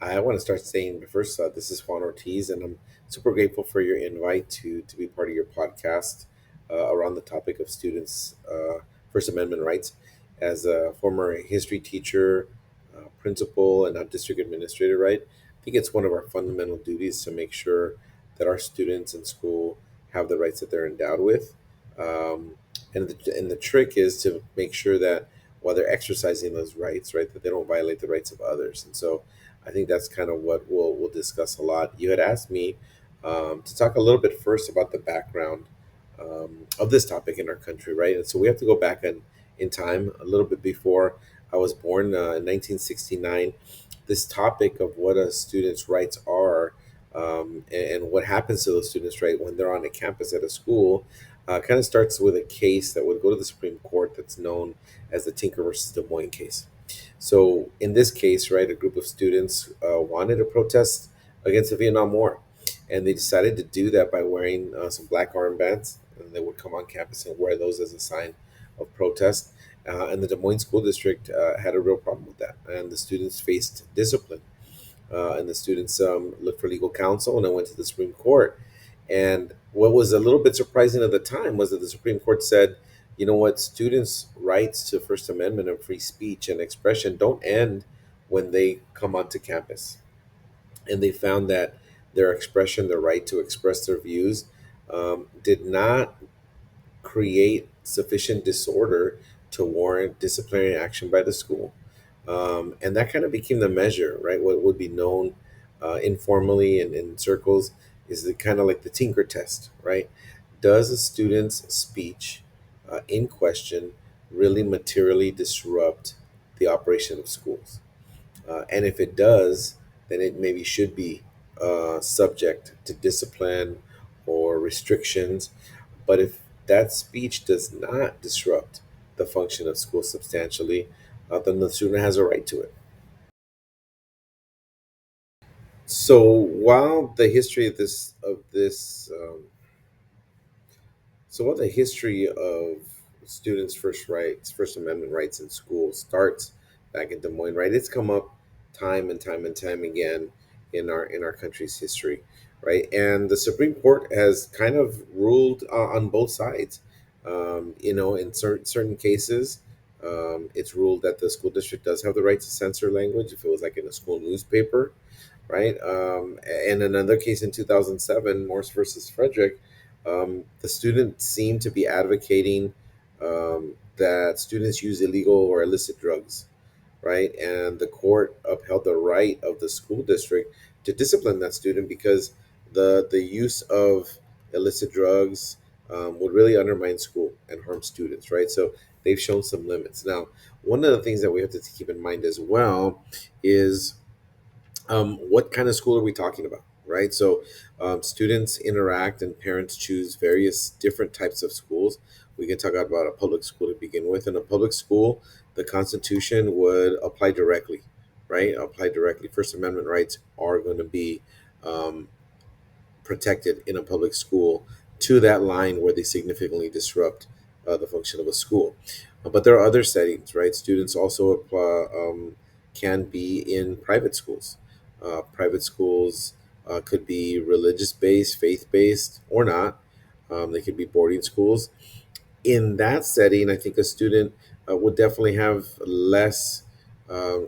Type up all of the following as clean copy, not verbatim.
I want to start saying, but first, this is Juan Ortiz, and I'm super grateful for your invite to be part of your podcast around the topic of students' First Amendment rights. As a former history teacher, principal, and now district administrator, right? I think it's one of our fundamental duties to make sure that our students in school have the rights that they're endowed with. Um, and the trick is to make sure that while they're exercising those rights, right, that they don't violate the rights of others. And so I think that's kind of what we'll discuss a lot. You had asked me to talk a little bit first about the background of this topic in our country, right? And so we have to go back in time a little bit before I was born in 1969. This topic of what a student's rights are and what happens to those students, right, when they're on a campus at a school, kind of starts with a case that would go to the Supreme Court that's known as the Tinker versus Des Moines case. So in this case, right, a group of students wanted to protest against the Vietnam War, and they decided to do that by wearing some black armbands, and they would come on campus and wear those as a sign of protest. And the Des Moines School District had a real problem with that, and the students faced discipline. And the students looked for legal counsel, and I went to the Supreme Court. And what was a little bit surprising at the time was that the Supreme Court said, you know what, students' rights to First Amendment and free speech and expression don't end when they come onto campus. And they found that their expression, their right to express their views, did not create sufficient disorder to warrant disciplinary action by the school. And that kind of became the measure, right? What would be known informally and in circles is the kind of like the Tinker test, right? Does a student's speech in question really materially disrupt the operation of schools? And if it does, then it maybe should be subject to discipline or restrictions. But if that speech does not disrupt the function of school substantially, then the student has a right to it. So while the history while the history of students' First Amendment rights in school starts back in Des Moines, right? It's come up time and time and time again in our country's history, right? And the Supreme Court has kind of ruled on both sides. In certain cases, it's ruled that the school district does have the right to censor language if it was like in a school newspaper, right? And in another case in 2007, Morse versus Frederick, the students seemed to be advocating that students use illegal or illicit drugs, right? And the court upheld the right of the school district to discipline that student because the use of illicit drugs would really undermine school and harm students, right? So they've shown some limits. Now, one of the things that we have to keep in mind as well is what kind of school are we talking about, right? So students interact and parents choose various different types of schools. We can talk about a public school to begin with. In a public school, the constitution would apply directly, right? Apply directly. First Amendment rights are going to be um, protected in a public school to that line where they significantly disrupt the function of a school. But there are other settings, right? Students also can be in private schools. Private schools could be religious based, faith based, or not. They could be boarding schools. In that setting, I think a student would definitely have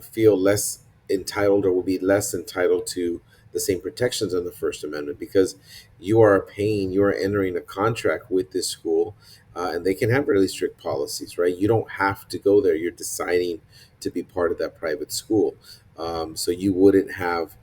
feel less entitled, or will be less entitled to the same protections of the First Amendment because you are entering a contract with this school, and they can have really strict policies, right? You don't have to go there. You're deciding to be part of that private school. So you wouldn't have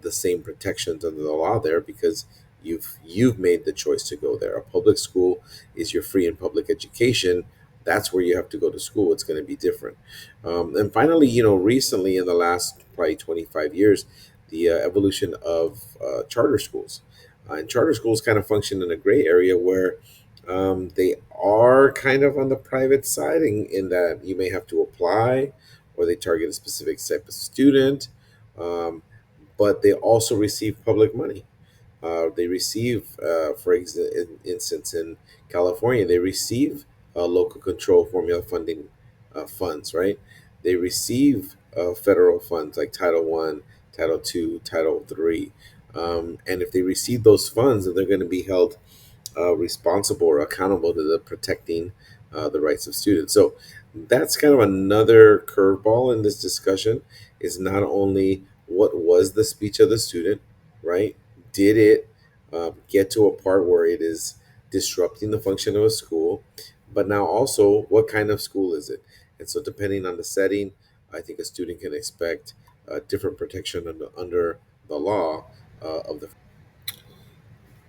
the same protections under the law there because you've made the choice to go there. A public school is your free and public education. That's where you have to go to school. It's going to be different. And finally, recently in the last probably 25 years, the evolution of charter schools. And charter schools kind of function in a gray area where they are kind of on the private side in that you may have to apply or they target a specific type of student, um, but they also receive public money. They receive, instance, in California, they receive local control formula funding funds, right? They receive federal funds like Title I, Title II, Title III. And if they receive those funds, then they're going to be held responsible or accountable to the protecting the rights of students. So that's kind of another curveball in this discussion is not only what was the speech of the student, right? Did it get to a part where it is disrupting the function of a school? But now also, what kind of school is it? And so, depending on the setting, I think a student can expect different protection under the law of the.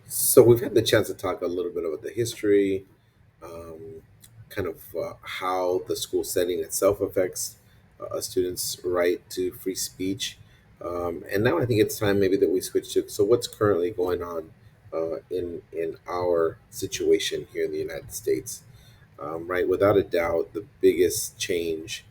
So we've had the chance to talk a little bit about the history, um, kind of how the school setting itself affects a student's right to free speech. And now I think it's time maybe that we switch to so what's currently going on in our situation here in the United States. Right, without a doubt, the biggest change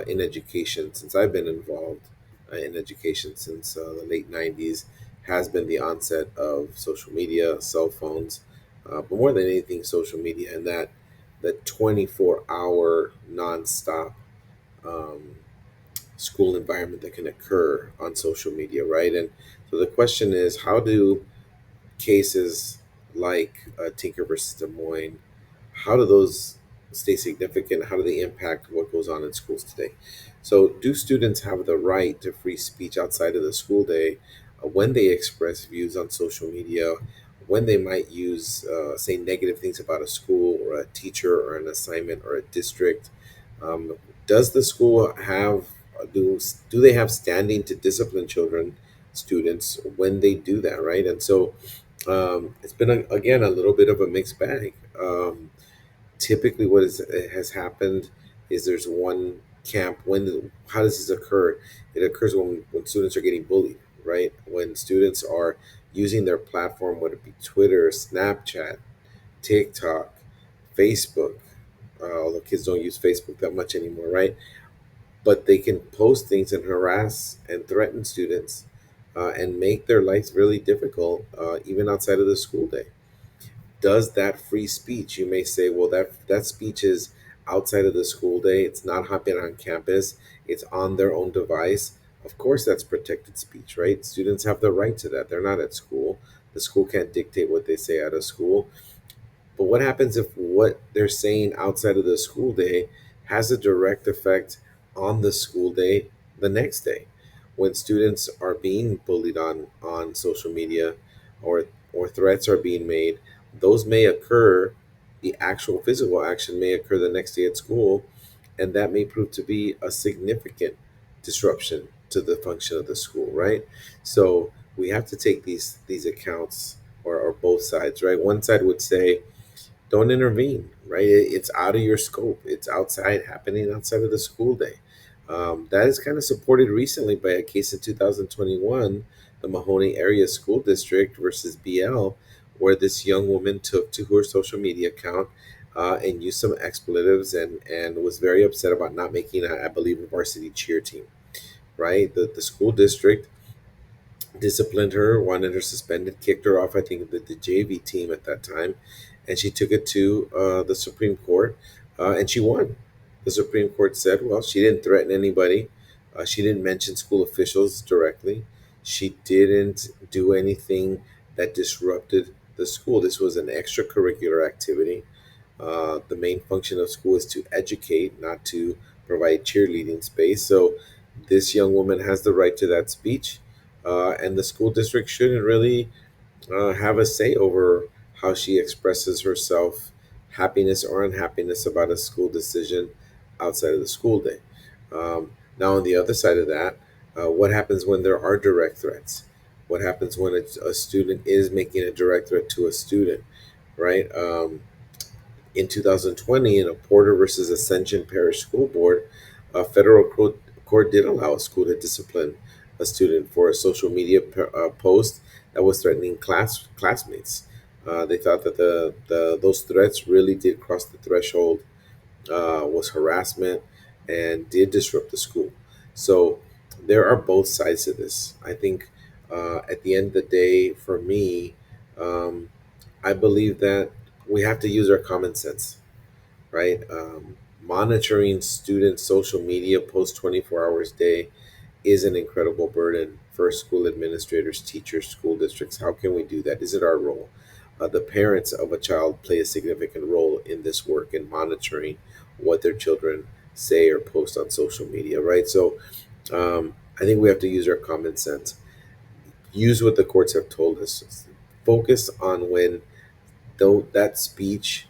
in education since I've been involved in education since the late '90s has been the onset of social media, cell phones, but more than anything, social media, and that 24-hour nonstop um, school environment that can occur on social media, right? And so the question is, how do cases like Tinker versus Des Moines, how do those stay significant? How do they impact what goes on in schools today? So, do students have the right to free speech outside of the school day when they express views on social media? When they might use, say, negative things about a school or a teacher or an assignment or a district? Does the school have do they have standing to discipline children, students when they do that, right? And so it's been again a little bit of a mixed bag. Typically, has happened is there's one camp. How does this occur? It occurs when students are getting bullied, right? When students are using their platform, whether it be Twitter, Snapchat, TikTok, Facebook. Although kids don't use Facebook that much anymore, right? But they can post things and harass and threaten students and make their lives really difficult, even outside of the school day. Does that free speech? You may say, well, that speech is outside of the school day. It's not happening on campus. It's on their own device. Of course, that's protected speech, right? Students have the right to that. They're not at school. The school can't dictate what they say out of school. But what happens if what they're saying outside of the school day has a direct effect on the school day the next day? When students are being bullied on social media or threats are being made, those may occur, the actual physical action may occur the next day at school, and that may prove to be a significant disruption to the function of the school, right? So we have to take these accounts or both sides, right? One side would say, don't intervene, right? It's out of your scope. It's outside, happening outside of the school day. That is kind of supported recently by a case in 2021, the Mahoney Area School District versus BL, where this young woman took to her social media account and used some expletives and was very upset about not making, I believe, a varsity cheer team, right? The school district disciplined her, wanted her suspended, kicked her off, I think, the JV team at that time. And she took it to the Supreme Court and she won. The Supreme Court said, well, she didn't threaten anybody. She didn't mention school officials directly. She didn't do anything that disrupted the school. This was an extracurricular activity. The main function of school is to educate, not to provide cheerleading space. So this young woman has the right to that speech, and the school district shouldn't really have a say over how she expresses herself, happiness or unhappiness about a school decision outside of the school day. Now, on the other side of that, what happens when there are direct threats? What happens when a student is making a direct threat to a student, right? In 2020, in a Porter versus Ascension Parish School Board, a federal court did allow a school to discipline a student for a social media post that was threatening classmates. They thought that those threats really did cross the threshold, was harassment, and did disrupt the school. So there are both sides to this. I think at the end of the day, for me, um, I believe that we have to use our common sense, right? Monitoring students' social media post 24 hours a day is an incredible burden for school administrators, teachers, school districts? How can we do that? Is it our role? The parents of a child play a significant role in this work in monitoring what their children say or post on social media, right? So I think we have to use our common sense, use what the courts have told us, focus on when though that speech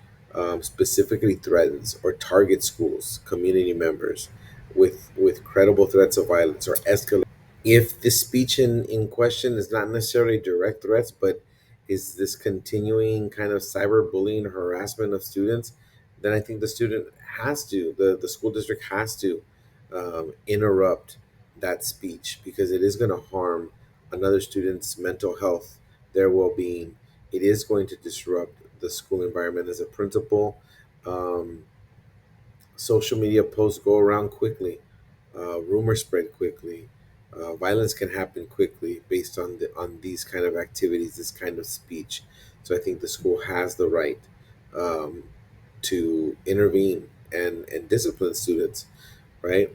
specifically threatens or targets schools, community members with credible threats of violence or escalate. If the speech in question is not necessarily direct threats, but is this continuing kind of cyberbullying, harassment of students, then I think the student has to, the school district has to interrupt that speech, because it is going to harm another student's mental health, their well being. It is going to disrupt the school environment. As a principal, um, social media posts go around quickly, rumors spread quickly, violence can happen quickly based on on these kind of activities, this kind of speech. So I think the school has the right um, to intervene and discipline students, right?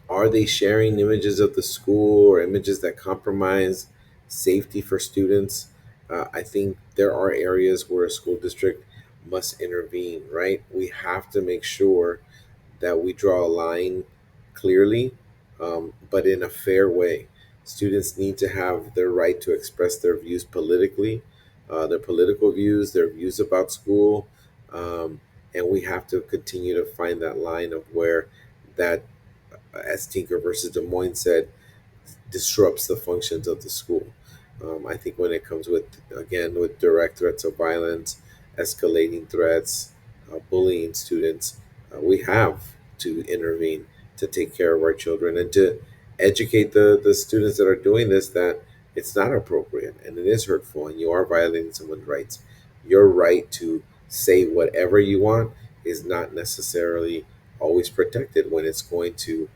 Are they sharing images of the school or images that compromise safety for students? I think there are areas where a school district must intervene, right? We have to make sure that we draw a line clearly, but in a fair way. Students need to have their right to express their views politically, their political views, their views about school, um, and we have to continue to find that line of where that, as Tinker versus Des Moines said, disrupts the functions of the school. I think when it comes with, again, with direct threats of violence, escalating threats, bullying students, we have to intervene to take care of our children and to educate the students that are doing this that it's not appropriate and it is hurtful and you are violating someone's rights. Your right to say whatever you want is not necessarily always protected when it's going to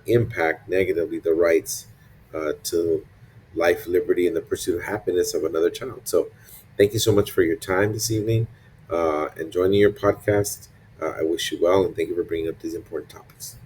impact negatively the rights to life, liberty, and the pursuit of happiness of another child. So, thank you so much for your time this evening and joining your podcast. I wish you well and thank you for bringing up these important topics.